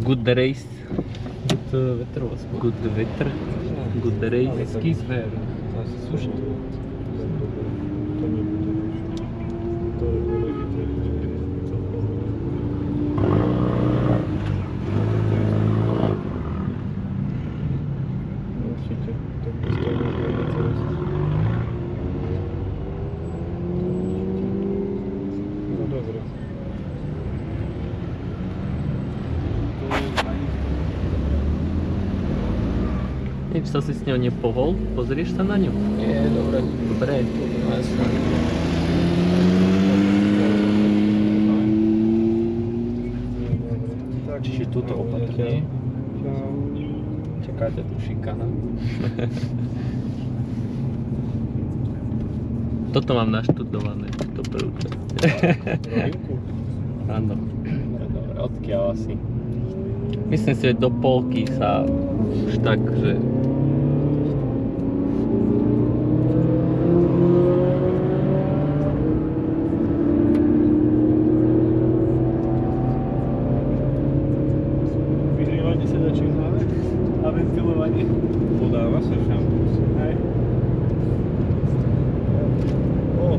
Good race. Good vetrovac. Good vetr. Good race. Ski sfér. Slušno. To nebude nič. To je dôležité. Určite. To by stalo teraz. No dobre. Nič sa si s ňou nepohol? Pozrieš sa na ňu? Nie, dobre. Dobre. Jasné. Čiže túto opatrne. Čau. Čakáte tu šikana. Toto mám naštudované, to prvúča. Rovinku? Áno. Dobre, odkiaľ asi? Myslím si, že do polky sa už tak, že... Vyhrievanie sa začína a ventilovanie. Podáva sa šampus. Hej. O.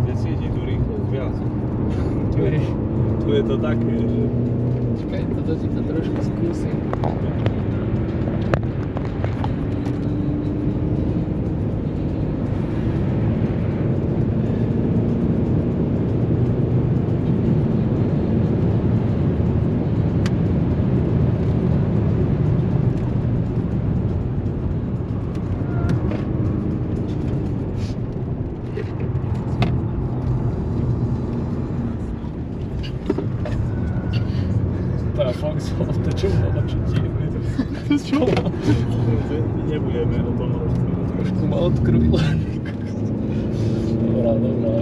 Čo sa ide drveť? Tu je to také, že... Čakaj, toto ti to trošku skúsim. To čo bolo, čo ti je? To čo? Nebudeme o tom rozprávať. Trošku ma odkrúvila. Dobrá.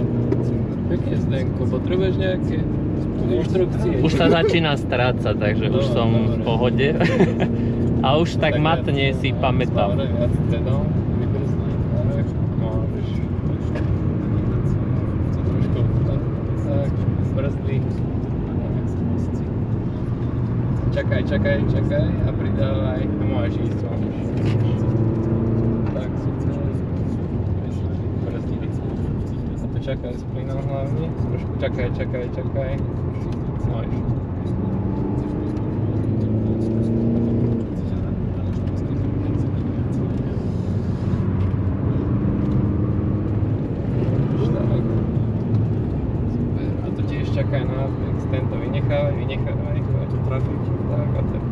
Pekne, Zdenko, potrebuješ nejaké inštrukcie? Už sa začína strácať, takže už som v pohode. A už tak matne si pamätám. Čakaj a pridávaj a môžeš ísť vám. Tak, super. Brzdili. A to čakaj s plynom hlavne. Trošku čakaj. Môžeš. A to trafiť. Tak a teraz.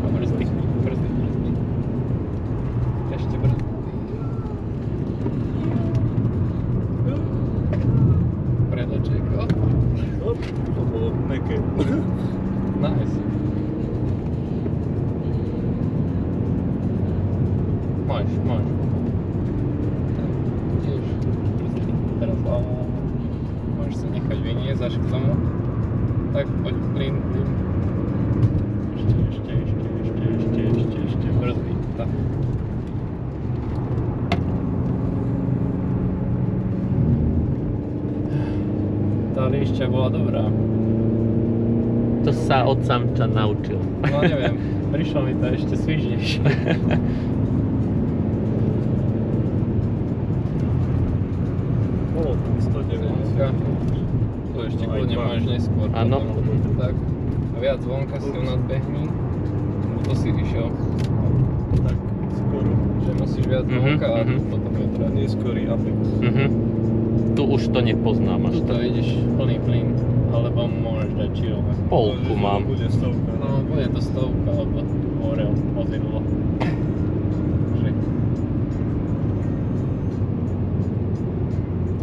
A brzdy. Ešte brzdy. Predoček, To bolo meké. Nice. Máš. Tak, tiež brzdy. Teraz môžeš sa nechať vyniesť až k tomu. Tak poď, plyn. Ešte brzdy. Tak. Tá líšťa bola dobrá. To sa od samča naučil. No neviem, prišlo mi to ešte svižnejšie. Bolo tam 109. Tu ešte No aj kľudne dva. máš neskôr. Áno. potom. Tak. A viac zvonka si ju nadbehni. To si išiel. Tak skoro. Že musíš viac Mhm, zvonka a mhm. potom vetra. Neskorý Apex. Tu už to nepoznám až Tuto tak. ideš plný plyn, alebo môžeš dať chillové. Polku mám. Bude stovka. No, bude to stovka, alebo hore vozidlo. Že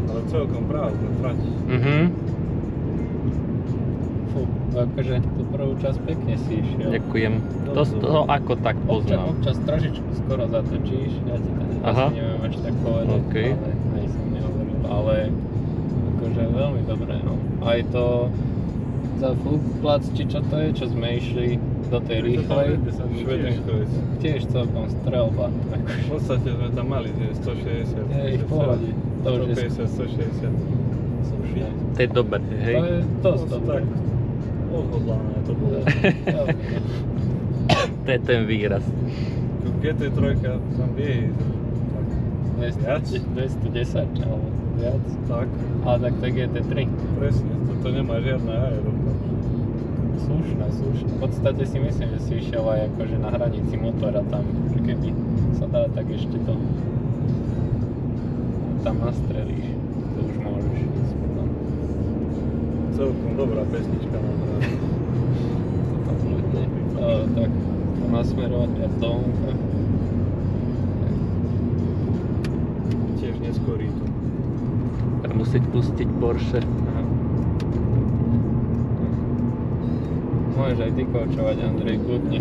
Ale celkom prázdne trať. fú, akože tú prvú časť pekne si išiel. Ďakujem. To z toho ako tak poznám. Občas trošičku skoro zatočíš, ja ti to Aha. asi neviem až tak povedať, Okej. ale aj som nehovoril, ale akože veľmi dobré, no. Aj to za plac, či čo to je, čo sme išli do tej rýchlej, Švedenkovec. tiež celkom strelba. V podstate sme tam mali že 160. Je ich v pohode. To už je 150, 160. slušne. To je dobré, hej? To je dosť To dobré. tak odhodlané to bolo. To je ten výraz. GT3 tam vie ísť. Viac? 210 alebo viac. Tak, Ale tak to je GT3. presne. Toto nemá žiadne aero. Slušné. V podstate si myslím, že si išiel aj akože na hranici motora tam, že keby sa dá, tak ešte to tam nastrelíš. To už môžeš ísť potom. Celkom dobrá pesnička na hráč. Absolutne. Tak to nasmerovať viac do vonka. Tiež neskorý tu. Budem musieť pustiť Porsche. Aha. Môžeš aj ty koučovať, Andrej, kľudne.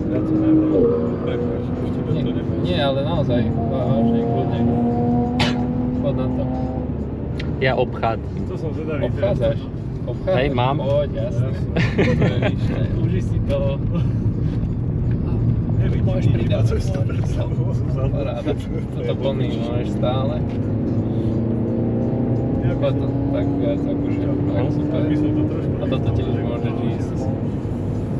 Ja to neviem. Prepáč, ešte to neviem. Nie, ale naozaj, vážne, kľudne. Poď na to. Ja obchádzam. To som zvedavý. Obchádzaš? Hej, mám. Poď, jasne. Uži si to. Môžeš pridávať, Paráda. Toto plný môžeš stále. Potom tak viac akože, tak super. A toto tiež môžeš ísť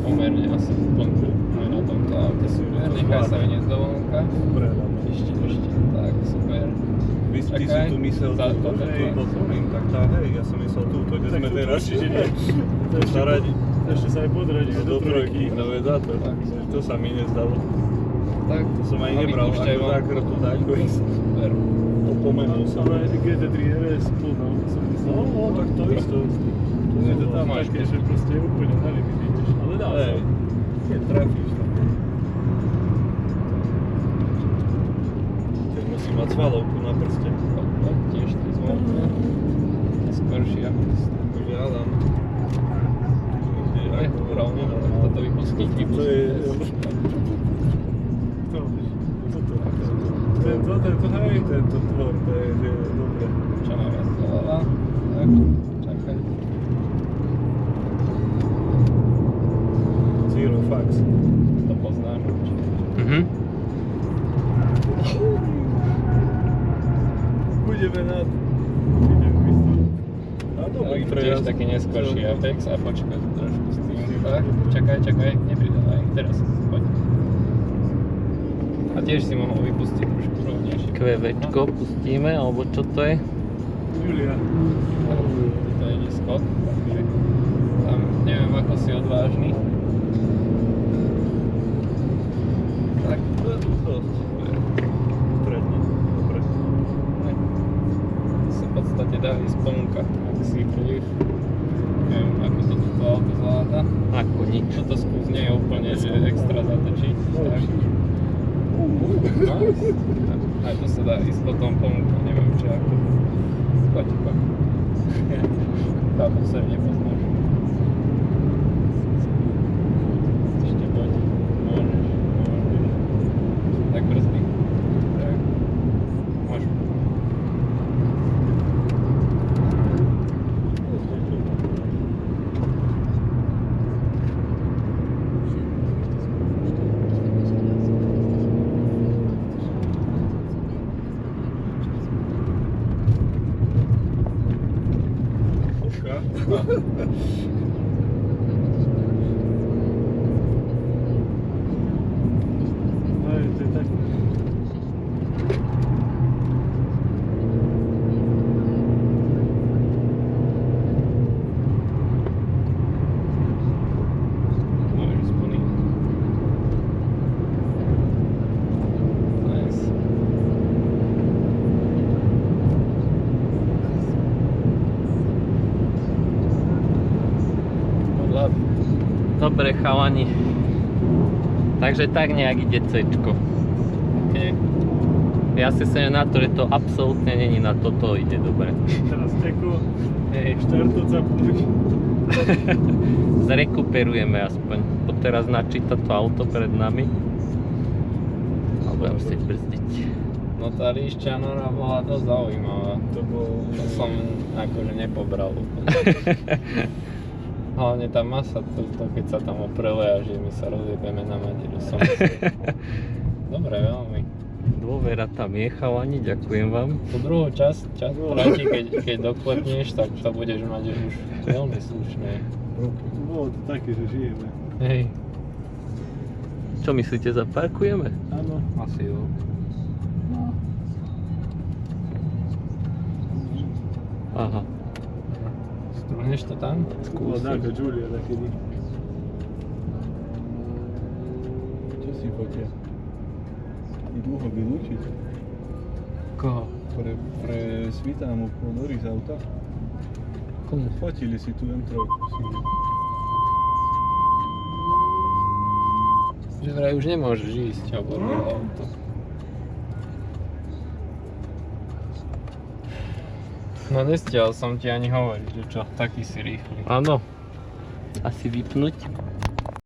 pomerne asi plnú aj na tomto aute, super. Nechaj sa vyniesť do vonka. Ešte, tak, super. Ty si Čakaj. tu myslel Za- túto, toto že tu. bol plným, tak tá, hej, ja som myslel túto, kde sme teraz. To sa radi. Ešte sa aj podradí Do trojky, no veď to, to sa mi nezdalo. Tak, To som aj a nebral, vypúšťaj ako vonku. zákrotu dáko ísť. Super. Opomenul som. Ale GT3 RS plno, som myslel. No, tak to isto. To je to tam Máš také, že proste úplne na limit ideš. Ale dá sa. hej, keď trafíš tam. Teď musím mať svalovku na prste. Poď, tiež ty zvonka. Neskorší ako Takže Adam. rovno, tak toto vypustiť. To je... Tento, hej, tento tvor, to je dobré. Čo má viac doľava? Tak, čakaj. Zero fax. To poznáš určite. Budeme na... A dobrý Tiež prejazd. taký neskorší Apex a počkaj trošku s tým. Tak, čakaj, nepridávaj. Teraz, poď. A tiež si mohol vypustiť trošku rovnejšie. QVčko pustíme, alebo čo to je? Julia. To je skok, takže tam neviem ako si odvážny. Tak, To je dosť. Stredne. Dobre. to sa v podstate dá ísť ponuka, ak si prídeš. Neviem, ako to toto auto zvláda. Ako nič. Toto skús nie je úplne, že extra zatočiť. Tak. Aj to sa dá ísť potom ponuka, neviem či ako. Poď. Táto sa nepoznáš. Ešte poď. Môžeš. Tak brzdy. Tak. Môžeš. To je tak. Môžeš splniť. Nice. Podľa. Dobre, chalani. Takže tak nejak ide C-čko. Okay. Ja si sem na to, že to absolútne není na toto, ide dobre. Teraz teku, Hej. štartnúť, zapnúť. Zrekuperujeme aspoň. To teraz načíta to auto pred nami. A budem musieť brzdiť. No tá Líšťanora bola dosť zaujímavá. To bol... To som akože nepobral úplne. Hlavne tá masa, to keď sa tam oprele a že my sa rozjebeme na Maderu, som dobre, veľmi. Dôvera tam je, chalani, ďakujem vám. Tu druhú časť proti, keď doklepneš, tak to budeš mať už veľmi slušné. Bolo to také, že žijeme. Hej. Čo myslíte, zaparkujeme? Áno. Asi jo. Aha. Strúhneš to tam? Bolo taká Julia takedy. Čo si fotia? I dlho vylúčiť. Koho? Pre Svitámu ponory z auta. Komu? Fotili si tu M3. Že vraj už nemôžeš ísť, oborné auto. No nestiaľ som ti ani hovoriť, že čo, taký si rýchly. Áno. Asi vypnúť.